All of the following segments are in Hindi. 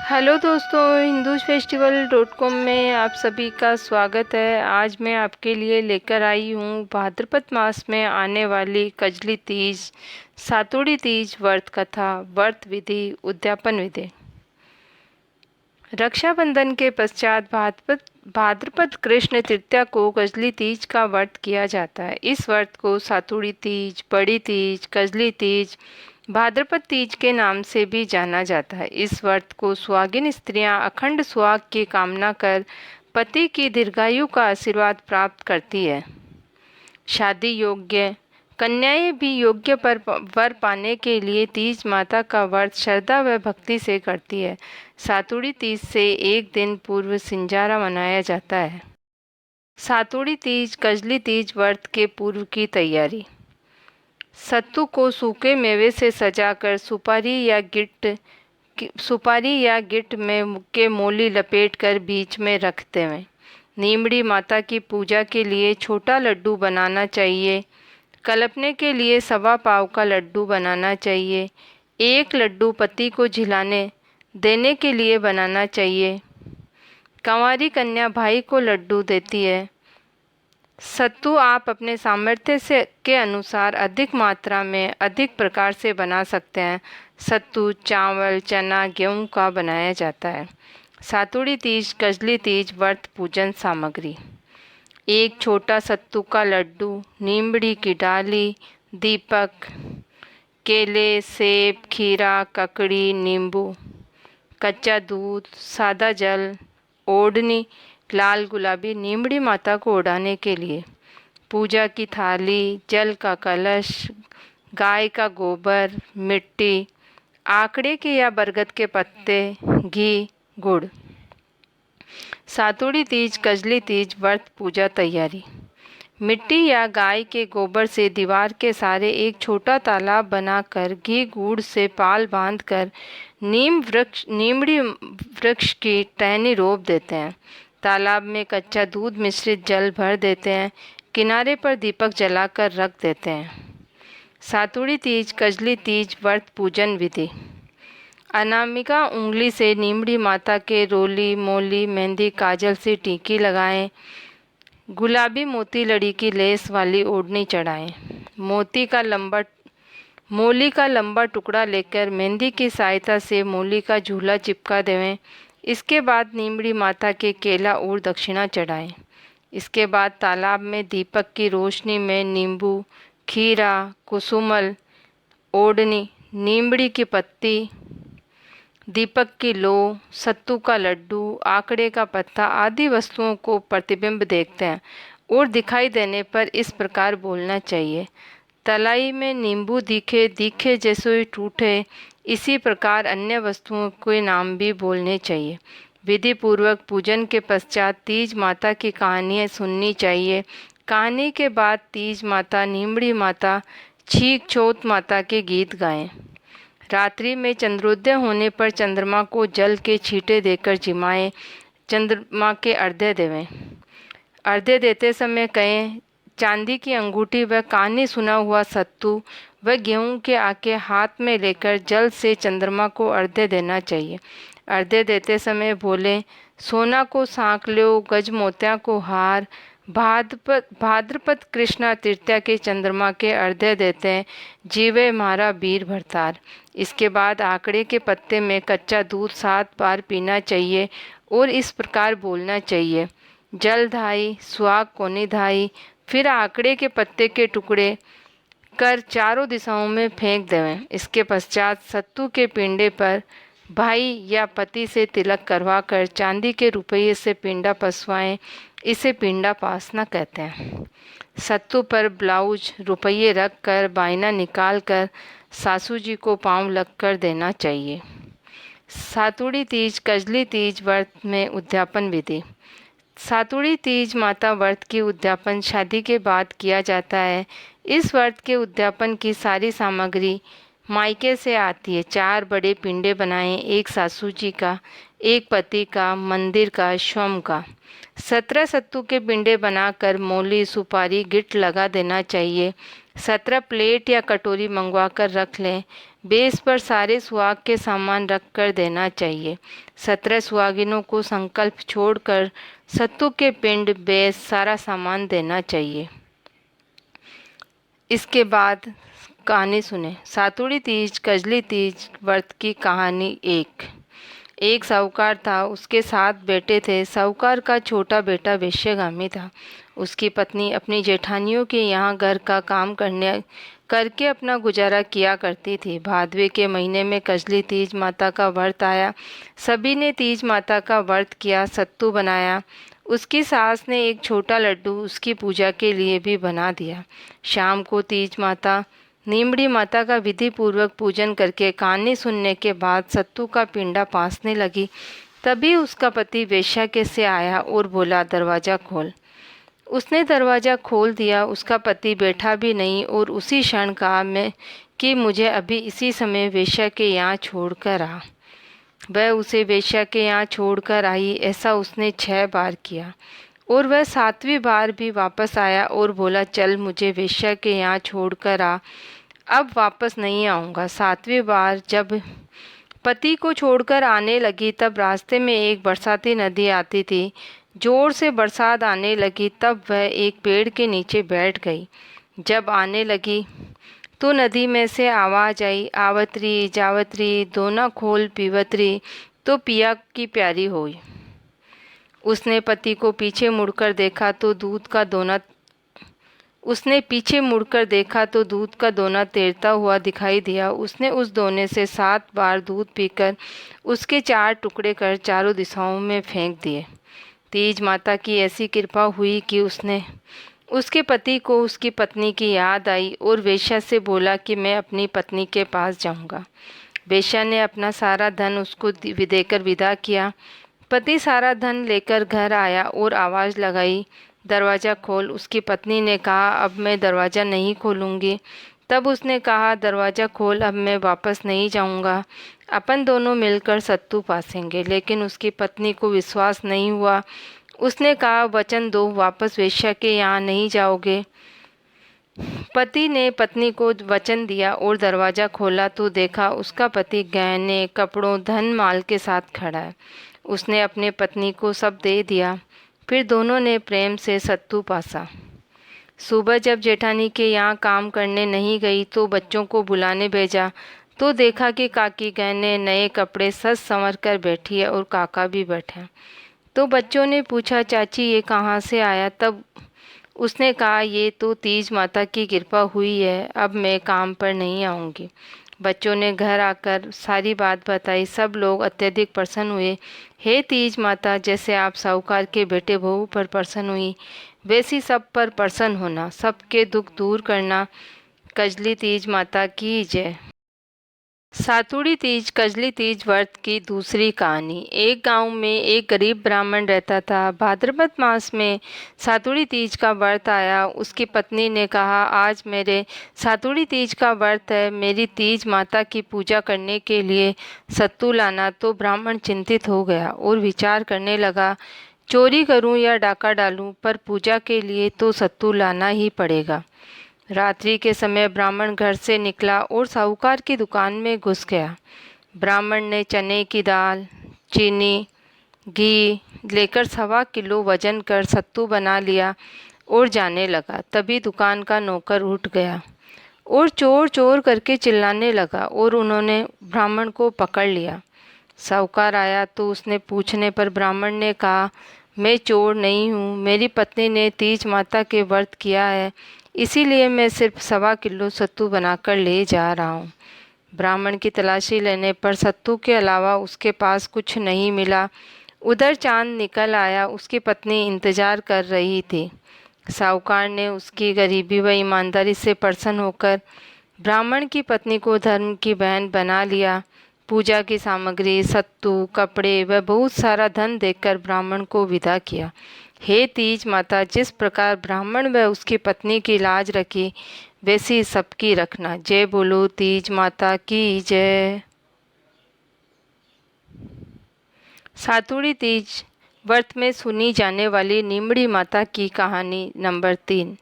हेलो दोस्तों, hindushfestival.com में आप सभी का स्वागत है। आज मैं आपके लिए लेकर आई हूँ भाद्रपद मास में आने वाली कजली तीज, सातुड़ी तीज व्रत कथा, व्रत विधि, उद्यापन विधि। रक्षाबंधन के पश्चात भाद्रपद कृष्ण तृतीया को कजली तीज का व्रत किया जाता है। इस व्रत को सातुड़ी तीज, बड़ी तीज, कजली तीज, भाद्रपद तीज के नाम से भी जाना जाता है। इस व्रत को सुहागिन स्त्रियां अखंड सुहाग की कामना कर पति की दीर्घायु का आशीर्वाद प्राप्त करती है। शादी योग्य कन्याएं भी योग्य पर वर पाने के लिए तीज माता का व्रत श्रद्धा व भक्ति से करती है। सातुड़ी तीज से एक दिन पूर्व सिंजारा मनाया जाता है। सातुड़ी तीज कजली तीज व्रत के पूर्व की तैयारी। सत्तू को सूखे मेवे से सजाकर सुपारी या गिट में के मोली लपेटकर बीच में रखते हैं। नीमड़ी माता की पूजा के लिए छोटा लड्डू बनाना चाहिए। कल्पने के लिए सवा पाव का लड्डू बनाना चाहिए। एक लड्डू पति को झिलाने देने के लिए बनाना चाहिए। कंवारी कन्या भाई को लड्डू देती है। सत्तू आप अपने सामर्थ्य से के अनुसार अधिक मात्रा में अधिक प्रकार से बना सकते हैं। सत्तू चावल, चना, गेहूं का बनाया जाता है। सातुड़ी तीज कजली तीज व्रत पूजन सामग्री। एक छोटा सत्तू का लड्डू, नीमड़ी की डाली, दीपक, केले, सेब, खीरा, ककड़ी, नींबू, कच्चा दूध, सादा जल, ओढ़नी, लाल गुलाबी नीमड़ी माता को उड़ाने के लिए, पूजा की थाली, जल का कलश, गाय का गोबर, मिट्टी, आकड़े के या बरगद के पत्ते, घी, गुड़। सातुड़ी तीज कजली तीज व्रत पूजा तैयारी। मिट्टी या गाय के गोबर से दीवार के सारे एक छोटा तालाब बनाकर घी गुड़ से पाल बांधकर नीमड़ी वृक्ष की टहनी रोप देते हैं। तालाब में कच्चा दूध मिश्रित जल भर देते हैं। किनारे पर दीपक जलाकर रख देते हैं। सातुड़ी तीज कजली तीज व्रत पूजन विधि। अनामिका उंगली से नीमड़ी माता के रोली, मोली, मेहंदी, काजल से टीकी लगाएं। गुलाबी मोती लड़ी की लेस वाली ओढ़नी चढ़ाएं। मोली का लंबा टुकड़ा लेकर मेहंदी की सहायता से मोली का झूला चिपका देवें। इसके बाद नीमड़ी माता के केला और दक्षिणा चढ़ाएं। इसके बाद तालाब में दीपक की रोशनी में नींबू, खीरा, कुसुमल, ओढ़नी, नीमड़ी की पत्ती, दीपक की लो, सत्तू का लड्डू, आकड़े का पत्ता आदि वस्तुओं को प्रतिबिंब देखते हैं और दिखाई देने पर इस प्रकार बोलना चाहिए, तलाई में नींबू दिखे दिखे जैसे टूटे। इसी प्रकार अन्य वस्तुओं के नाम भी बोलने चाहिए। विधि पूर्वक पूजन के पश्चात तीज माता की कहानियाँ सुननी चाहिए। कहानी के बाद तीज माता, नीमड़ी माता, छीक छोत माता के गीत गाएं। रात्रि में चंद्रोदय होने पर चंद्रमा को जल के छींटे देकर जिमाएं। चंद्रमा के अर्घ्य देवें। अर्घ्य देते समय कहें, चांदी की अंगूठी व कहानी सुना हुआ सत्तू व गेहूं के आके हाथ में लेकर जल से चंद्रमा को अर्घ्य देना चाहिए। अर्घ्य देते समय बोले, सोना को सांक लो, गज मोतिया को हार। भाद्रपद कृष्णा तृतीया के चंद्रमा के अर्घ्य देते हैं, जीवे मारा वीर भरतार। इसके बाद आकड़े के पत्ते में कच्चा दूध 7 बार पीना चाहिए और इस प्रकार बोलना चाहिए, जल धाई सुहाग कोनी धाई। फिर आकड़े के पत्ते के टुकड़े कर चारों दिशाओं में फेंक देवें। इसके पश्चात सत्तू के पिंडे पर भाई या पति से तिलक करवाकर चांदी के रुपये से पिंडा पसवाएं। इसे पिंडा पासना कहते हैं। सत्तू पर ब्लाउज रुपये रख कर बायना निकाल कर सासू जी को पाँव लग कर देना चाहिए। सातुड़ी तीज कजली तीज व्रत में उद्यापन विधि। सातुड़ी तीज माता व्रत की उद्यापन शादी के बाद किया जाता है। इस व्रत के उद्यापन की सारी सामग्री मायके से आती है। 4 बड़े पिंडे बनाए, एक सासू जी का, एक पति का, मंदिर का, स्वयं का। 17 सत्तू के पिंडे बनाकर मूली, सुपारी, गिट्ट लगा देना चाहिए। 17 प्लेट या कटोरी मंगवा कर रख लें। बेस पर सारे सुहाग के सामान रख कर देना चाहिए। 17 सुहागिनों को संकल्प छोड़कर सत्तू के पिंड, बेस, सारा सामान देना चाहिए। इसके बाद कहानी सुने। सातुड़ी तीज, कजली तीज व्रत की कहानी। एक साहूकार था, उसके 7 बेटे थे। साहूकार का छोटा बेटा वेश्यागामी था। उसकी पत्नी अपनी जेठानियों के यहाँ घर का काम करके अपना गुजारा किया करती थी। भादवे के महीने में कजली तीज माता का व्रत आया। सभी ने तीज माता का व्रत किया, सत्तू बनाया। उसकी सास ने एक छोटा लड्डू उसकी पूजा के लिए भी बना दिया। शाम को तीज माता, नीमड़ी माता का विधि पूर्वक पूजन करके कहानी सुनने के बाद सत्तू का पिंडा पासने लगी। तभी उसका पति वेश्या के से आया और बोला, दरवाज़ा खोल। उसने दरवाज़ा खोल दिया। उसका पति बैठा भी नहीं और उसी क्षण कहा, मैं कि मुझे अभी इसी समय वेश्या के यहाँ छोड़कर आ। वह उसे वेश्या के यहाँ छोड़कर आई। ऐसा उसने 6 बार किया और वह 7वीं बार भी वापस आया और बोला, चल मुझे वेश्या के यहाँ छोड़कर आ, अब वापस नहीं आऊँगा। 7वीं बार जब पति को छोड़कर आने लगी तब रास्ते में एक बरसाती नदी आती थी। जोर से बरसात आने लगी तब वह एक पेड़ के नीचे बैठ गई। जब आने लगी तो नदी में से आवाज़ आई, आवतरी जावतरी दोना खोल पीवतरी, तो पिया की प्यारी होई। उसने पति को पीछे मुड़कर देखा तो दूध का दोना तैरता हुआ दिखाई दिया। उसने उस दोने से 7 बार दूध पीकर उसके 4 टुकड़े कर चारों दिशाओं में फेंक दिए। तीज माता की ऐसी कृपा हुई कि उसके पति को उसकी पत्नी की याद आई और वेश्या से बोला कि मैं अपनी पत्नी के पास जाऊंगा। वेश्या ने अपना सारा धन उसको देकर विदा किया। पति सारा धन लेकर घर आया और आवाज़ लगाई, दरवाज़ा खोल। उसकी पत्नी ने कहा, अब मैं दरवाज़ा नहीं खोलूँगी। तब उसने कहा, दरवाज़ा खोल, अब मैं वापस नहीं जाऊँगा, अपन दोनों मिलकर सत्तू पासेंगे। लेकिन उसकी पत्नी को विश्वास नहीं हुआ। उसने कहा, वचन दो, वापस वेश्या के यहाँ नहीं जाओगे। पति ने पत्नी को वचन दिया और दरवाज़ा खोला तो देखा उसका पति गहने, कपड़ों, धन माल के साथ खड़ा है। उसने अपने पत्नी को सब दे दिया। फिर दोनों ने प्रेम से सत्तू पासा। सुबह जब जेठानी के यहाँ काम करने नहीं गई तो बच्चों को बुलाने भेजा तो देखा कि काकी गहने, नए कपड़े सज संवर कर बैठी है और काका भी बैठे हैं। तो बच्चों ने पूछा, चाची ये कहाँ से आया? तब उसने कहा, ये तो तीज माता की कृपा हुई है, अब मैं काम पर नहीं आऊँगी। बच्चों ने घर आकर सारी बात बताई। सब लोग अत्यधिक प्रसन्न हुए। हे तीज माता, जैसे आप साहूकार के बेटे बहू पर प्रसन्न हुई, वैसी सब पर प्रसन्न होना, सबके दुख दूर करना। कजली तीज माता की जय। सातुड़ी तीज, कजली तीज व्रत की दूसरी कहानी। एक गांव में एक गरीब ब्राह्मण रहता था। भाद्रपद मास में सातुड़ी तीज का व्रत आया। उसकी पत्नी ने कहा, आज मेरे सातुड़ी तीज का व्रत है, मेरी तीज माता की पूजा करने के लिए सत्तू लाना। तो ब्राह्मण चिंतित हो गया और विचार करने लगा, चोरी करूं या डाका डालूं, पर पूजा के लिए तो सत्तू लाना ही पड़ेगा। रात्रि के समय ब्राह्मण घर से निकला और साहूकार की दुकान में घुस गया। ब्राह्मण ने चने की दाल, चीनी, घी लेकर 1.25 किलो वजन कर सत्तू बना लिया और जाने लगा। तभी दुकान का नौकर उठ गया और चोर चोर करके चिल्लाने लगा और उन्होंने ब्राह्मण को पकड़ लिया। साहूकार आया तो उसने पूछने पर ब्राह्मण ने कहा, मैं चोर नहीं हूँ, मेरी पत्नी ने तीज माता के व्रत किया है, इसीलिए मैं सिर्फ 1.25 किलो सत्तू बनाकर ले जा रहा हूँ। ब्राह्मण की तलाशी लेने पर सत्तू के अलावा उसके पास कुछ नहीं मिला। उधर चांद निकल आया। उसकी पत्नी इंतजार कर रही थी। साहूकार ने उसकी गरीबी व ईमानदारी से प्रसन्न होकर ब्राह्मण की पत्नी को धर्म की बहन बना लिया। पूजा की सामग्री, सत्तू, कपड़े व बहुत सारा धन देकर ब्राह्मण को विदा किया। हे तीज माता, जिस प्रकार ब्राह्मण व उसकी पत्नी की लाज रखी, वैसी सबकी रखना। जय बोलो तीज माता की जय। सातुड़ी तीज व्रत में सुनी जाने वाली नीमड़ी माता की कहानी नंबर 3।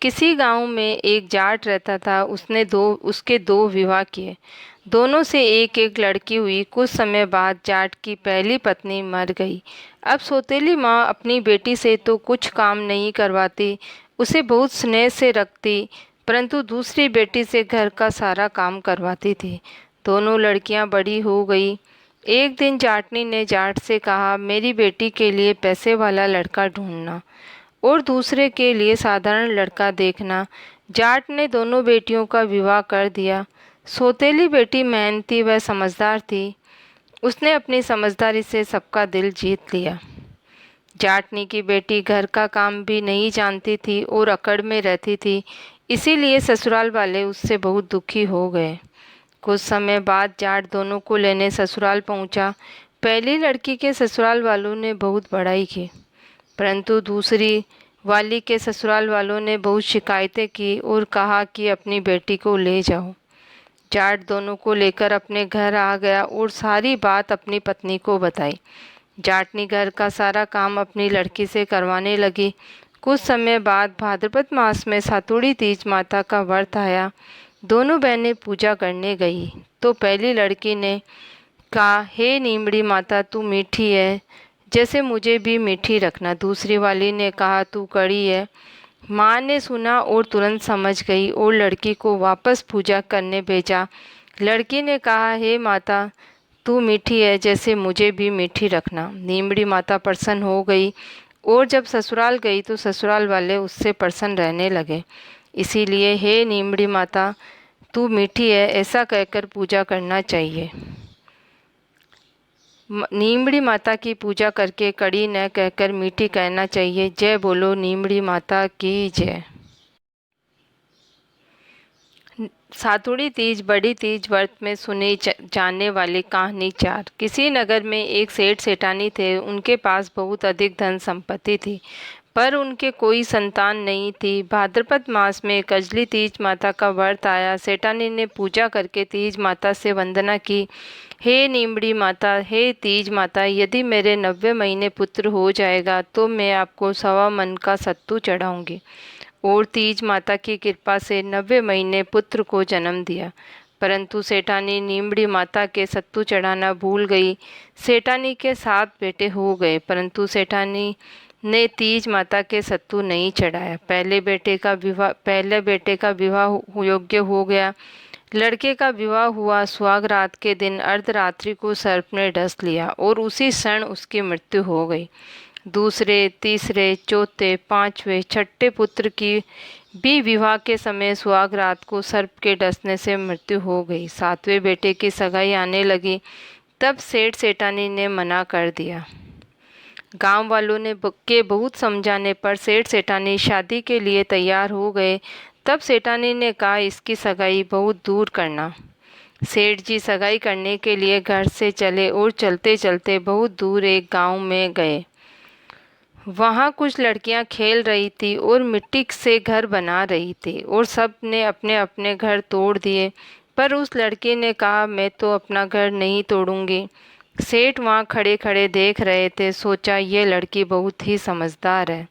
किसी गांव में एक जाट रहता था। उसके दो विवाह किए। दोनों से एक एक लड़की हुई। कुछ समय बाद जाट की पहली पत्नी मर गई। अब सौतेली माँ अपनी बेटी से तो कुछ काम नहीं करवाती, उसे बहुत स्नेह से रखती, परंतु दूसरी बेटी से घर का सारा काम करवाती थी। दोनों लड़कियां बड़ी हो गई। एक दिन जाटनी ने जाट से कहा, मेरी बेटी के लिए पैसे वाला लड़का ढूंढना और दूसरे के लिए साधारण लड़का देखना। जाट ने दोनों बेटियों का विवाह कर दिया। सौतेली बेटी मेहनती व समझदार थी। उसने अपनी समझदारी से सबका दिल जीत लिया। जाटनी की बेटी घर का काम भी नहीं जानती थी और अकड़ में रहती थी, इसीलिए ससुराल वाले उससे बहुत दुखी हो गए। कुछ समय बाद जाट दोनों को लेने ससुराल पहुंचा। पहली लड़की के ससुराल वालों ने बहुत बड़ाई की, परंतु दूसरी वाली के ससुराल वालों ने बहुत शिकायतें की और कहा कि अपनी बेटी को ले जाओ। जाट दोनों को लेकर अपने घर आ गया और सारी बात अपनी पत्नी को बताई। जाटनी घर का सारा काम अपनी लड़की से करवाने लगी। कुछ समय बाद भाद्रपद मास में सातुड़ी तीज माता का व्रत आया। दोनों बहनें पूजा करने गई तो पहली लड़की ने कहा, हे नीमड़ी माता, तू मीठी है, जैसे मुझे भी मीठी रखना। दूसरी वाली ने कहा, तू कड़ी है। माँ ने सुना और तुरंत समझ गई और लड़की को वापस पूजा करने भेजा। लड़की ने कहा, हे माता, तू मीठी है, जैसे मुझे भी मीठी रखना। नीमड़ी माता प्रसन्न हो गई और जब ससुराल गई तो ससुराल वाले उससे प्रसन्न रहने लगे। इसीलिए हे नीमड़ी माता, तू मीठी है, ऐसा कहकर पूजा करना चाहिए। नीमड़ी माता की पूजा करके कड़ी न कहकर मीठी कहना चाहिए। जय बोलो नीमड़ी माता की जय। सातुड़ी तीज बड़ी तीज व्रत में सुनी जाने वाली कहानी 4। किसी नगर में एक सेठ सेठानी थे। उनके पास बहुत अधिक धन संपत्ति थी, पर उनके कोई संतान नहीं थी। भाद्रपद मास में कजली तीज माता का व्रत आया। सेठानी ने पूजा करके तीज माता से वंदना की, हे नीमड़ी माता, हे तीज माता, यदि मेरे 90 महीने पुत्र हो जाएगा तो मैं आपको 1.25 मन का सत्तू चढ़ाऊंगी। और तीज माता की कृपा से 90 महीने पुत्र को जन्म दिया। परंतु सेठानी नीमड़ी माता के सत्तू चढ़ाना भूल गई। सेठानी के 7 बेटे हो गए, परंतु सेठानी ने तीज माता के सत्तू नहीं चढ़ाया। पहले बेटे का विवाह योग्य हो गया। लड़के का विवाह हुआ। सुहाग रात के दिन अर्धरात्रि को सर्प ने डस लिया और उसी क्षण उसकी मृत्यु हो गई। दूसरे, तीसरे, चौथे, पांचवें, छठे पुत्र की भी विवाह के समय सुहाग रात को सर्प के डसने से मृत्यु हो गई। 7वें बेटे की सगाई आने लगी, तब सेठ सेठानी ने मना कर दिया। गांव वालों ने बहुत समझाने पर सेठ सेठानी शादी के लिए तैयार हो गए। तब सेठानी ने कहा, इसकी सगाई बहुत दूर करना। सेठ जी सगाई करने के लिए घर से चले और चलते चलते बहुत दूर एक गांव में गए। वहाँ कुछ लड़कियां खेल रही थी और मिट्टी से घर बना रही थी और सब ने अपने अपने घर तोड़ दिए, पर उस लड़की ने कहा, मैं तो अपना घर नहीं तोड़ूंगी। सेठ वहाँ खड़े खड़े देख रहे थे। सोचा, ये लड़की बहुत ही समझदार है।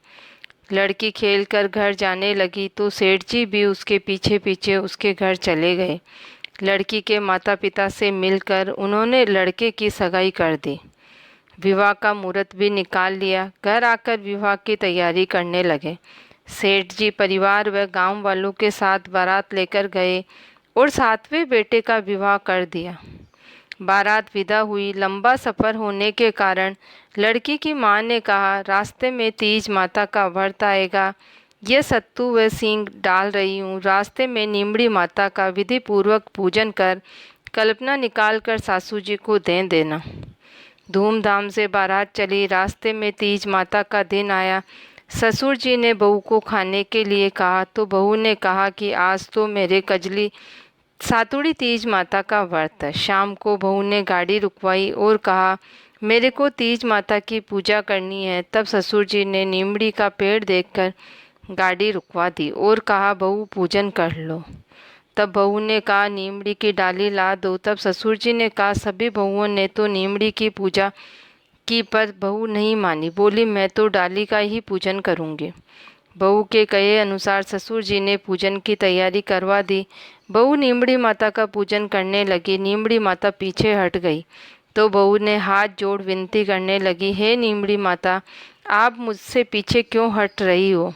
लड़की खेलकर घर जाने लगी तो सेठ जी भी उसके पीछे पीछे उसके घर चले गए। लड़की के माता पिता से मिलकर उन्होंने लड़के की सगाई कर दी। विवाह का मुहूर्त भी निकाल लिया। घर आकर विवाह की तैयारी करने लगे। सेठ जी परिवार व गांव वालों के साथ बारात लेकर गए और 7वें बेटे का विवाह कर दिया। बारात विदा हुई। लंबा सफ़र होने के कारण लड़की की माँ ने कहा, रास्ते में तीज माता का व्रत आएगा, यह सत्तू व सींग डाल रही हूँ। रास्ते में नीमड़ी माता का विधि पूर्वक पूजन कर कल्पना निकाल कर सासू जी को दे देना। धूमधाम से बारात चली। रास्ते में तीज माता का दिन आया। ससुर जी ने बहू को खाने के लिए कहा तो बहू ने कहा कि आज तो मेरे कजली सातुड़ी तीज माता का व्रत है। शाम को बहू ने गाड़ी रुकवाई और कहा, मेरे को तीज माता की पूजा करनी है। तब ससुर जी ने नीमड़ी का पेड़ देखकर गाड़ी रुकवा दी और कहा, बहू पूजन कर लो। तब बहू ने कहा, नीमड़ी की डाली ला दो। तब ससुर जी ने कहा, सभी बहुओं ने तो नीमड़ी की पूजा की पर बहू नहीं मानी, बोली मैं तो डाली का ही पूजन करूँगी। बहू के कहे अनुसार ससुर जी ने पूजन की तैयारी करवा दी। बहू नीमड़ी माता का पूजन करने लगी। नीमड़ी माता पीछे हट गई तो बहू ने हाथ जोड़ विनती करने लगी, हे नीमड़ी माता, आप मुझसे पीछे क्यों हट रही हो?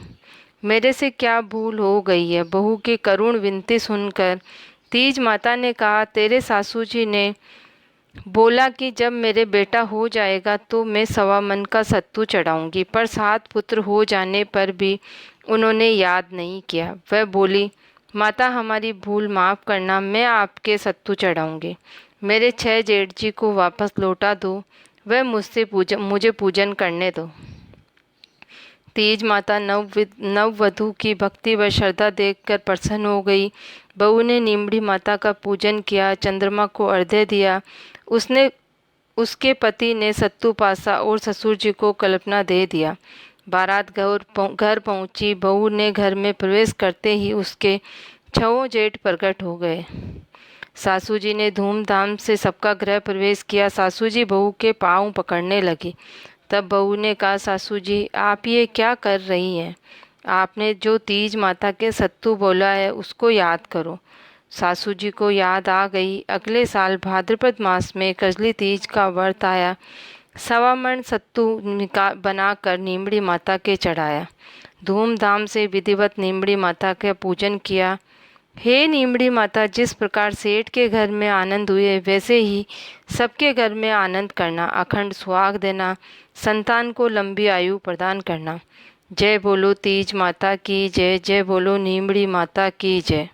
मेरे से क्या भूल हो गई है? बहू की करुण विनती सुनकर तीज माता ने कहा, तेरे सासू जी ने बोला कि जब मेरे बेटा हो जाएगा तो मैं 1.25 मन का सत्तू चढ़ाऊंगी, पर 7 पुत्र हो जाने पर भी उन्होंने याद नहीं किया। वह बोली, माता हमारी भूल माफ़ करना, मैं आपके सत्तू चढ़ाऊंगी। मेरे 6 जेठ जी को वापस लौटा दो, वह मुझे पूजन करने दो। तीज माता नववधू की भक्ति व श्रद्धा देखकर प्रसन्न हो गई। बहू ने नीमड़ी माता का पूजन किया, चंद्रमा को अर्घ्य दिया। उसके पति ने सत्तू पासा और ससुर जी को कल्पना दे दिया। बारात घर पहुंची। बहू ने घर में प्रवेश करते ही उसके 6 जेठ प्रकट हो गए। सासू जी ने धूमधाम से सबका गृह प्रवेश किया। सासू जी बहू के पाँव पकड़ने लगी। तब बहू ने कहा, सासू जी आप ये क्या कर रही हैं? आपने जो तीज माता के सत्तू बोला है उसको याद करो। सासू जी को याद आ गई। अगले साल भाद्रपद मास में कजली तीज का व्रत आया। 1.25 मन सत्तू बनाकर नीमड़ी माता के चढ़ाया। धूमधाम से विधिवत नीमड़ी माता का पूजन किया। हे नीमड़ी माता, जिस प्रकार सेठ के घर में आनंद हुए वैसे ही सबके घर में आनंद करना, अखंड सुहाग देना, संतान को लंबी आयु प्रदान करना। जय बोलो तीज माता की जय, जय बोलो नीमड़ी माता की जय।